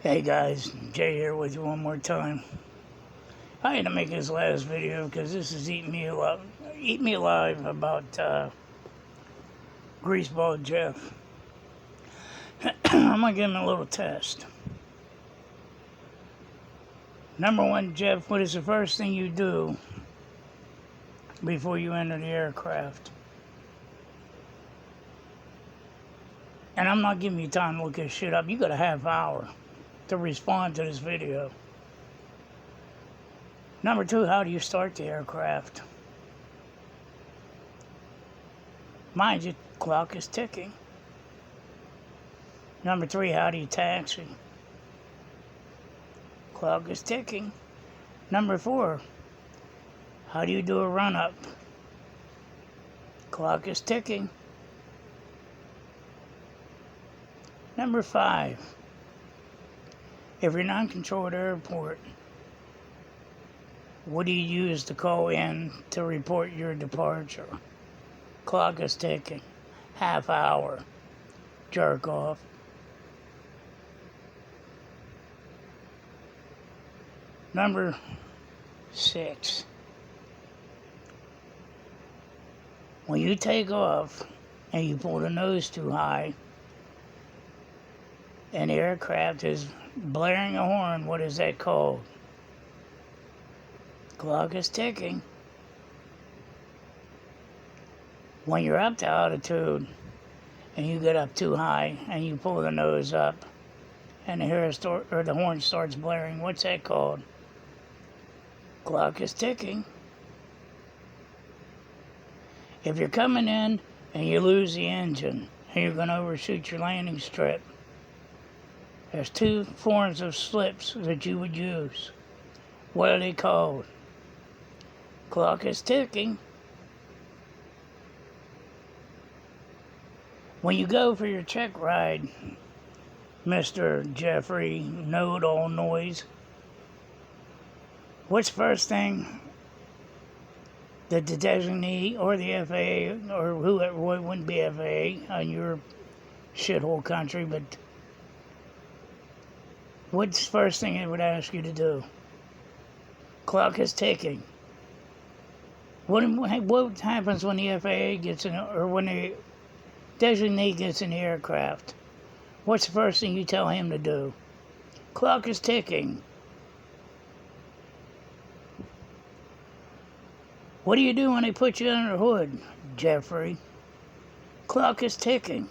Hey guys, Jay here with you one more time. I had to make this last video because this is eating me alive about Greaseball Jeff. I'm gonna give him a little test. Number one, Jeff, what is the first thing you do before you enter the aircraft? And I'm not giving you time to look this shit up. You got a half hour to respond to this video. Number two, how do you start the aircraft? Mind you, clock is ticking. Number three, how do you taxi? Clock is ticking. Number four, how do you do a run-up? Clock is ticking. Number five, if you're not in control of the airport, what do you use to call in to report your departure? Clock is ticking. Half hour. Jerk off. Number six, when you take off and you pull the nose too high and the aircraft is blaring a horn, what is that called? Clock is ticking. When you're up to altitude and you get up too high and you pull the nose up and the horn starts blaring, what's that called? Clock is ticking. If you're coming in and you lose the engine and you're going to overshoot your landing strip, there's two forms of slips that you would use. What are they called? Clock is ticking. When you go for your check ride, Mr. Jeffrey Know-It-All Noise, what's the first thing that the designee or the FAA or whoever, well, it wouldn't be FAA on your shithole country, but what's the first thing it would ask you to do? Clock is ticking. What happens when the FAA gets in, or when the designee gets in the aircraft? What's the first thing you tell him to do? Clock is ticking. What do you do when they put you under the hood, Jeffrey? Clock is ticking.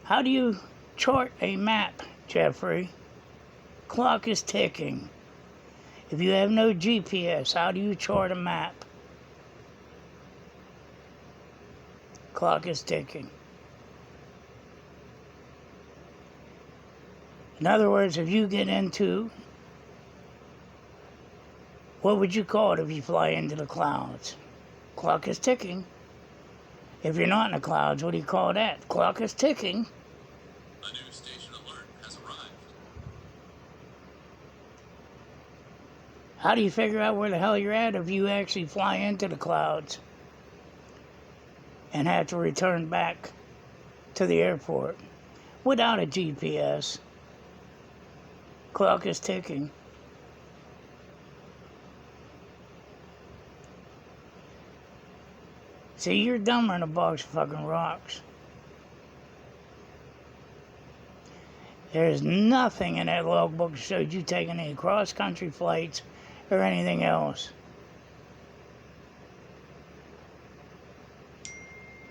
How do you chart a map, Jeffrey? Clock is ticking. If you have no GPS, how do you chart a map? Clock is ticking. In other words, if you get into, what would you call it if you fly into the clouds? Clock is ticking. If you're not in the clouds, what do you call that? Clock is ticking. A new station alert has arrived. How do you figure out where the hell you're at if you actually fly into the clouds and have to return back to the airport without a GPS? Clock is ticking. See, you're dumber than a box of fucking rocks. There's nothing in that logbook that showed you taking any cross-country flights or anything else.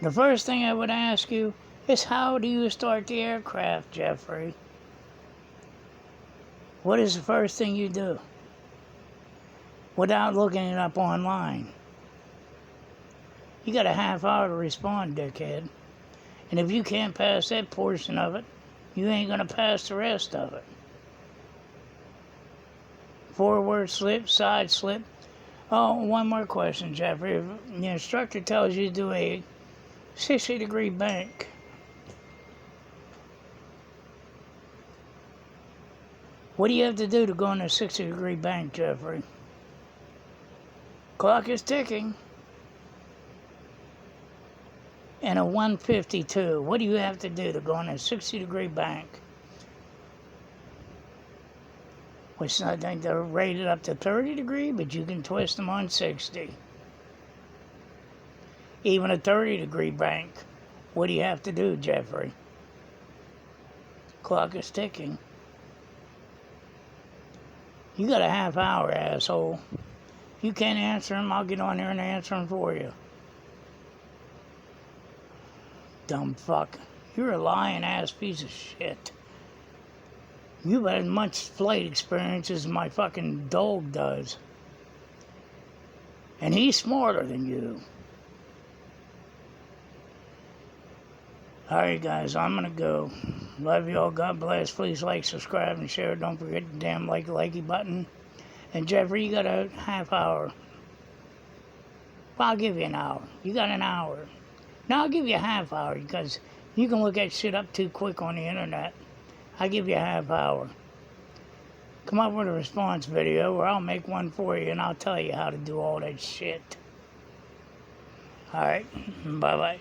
The first thing I would ask you is, how do you start the aircraft, Jeffrey? What is the first thing you do? Without looking it up online. You got a half hour to respond, dickhead. And if you can't pass that portion of it, you ain't gonna pass the rest of it. Forward slip, side slip. Oh, one more question, Jeffrey. If the instructor tells you to do a 60-degree bank, what do you have to do to go on a 60-degree bank, Jeffrey? Clock is ticking. and a 152. What do you have to do to go on a 60-degree bank? Which I think they're rated up to 30 degree, but you can twist them on 60. Even a 30-degree bank. What do you have to do, Jeffrey? Clock is ticking. You got a half hour, asshole. If you can't answer them, I'll get on there and answer them for you. Dumb fuck. You're a lying ass piece of shit. You've had as much flight experience as my fucking dog does. And he's smarter than you. Alright guys, I'm gonna go. Love y'all. God bless. Please like, subscribe, and share. Don't forget the damn likey button. And Jeffrey, you got a half hour. Well, I'll give you an hour. You got an hour. No, I'll give you a half hour because you can look at shit up too quick on the internet. I'll give you a half hour. Come up with a response video or I'll make one for you and I'll tell you how to do all that shit. Alright, bye-bye.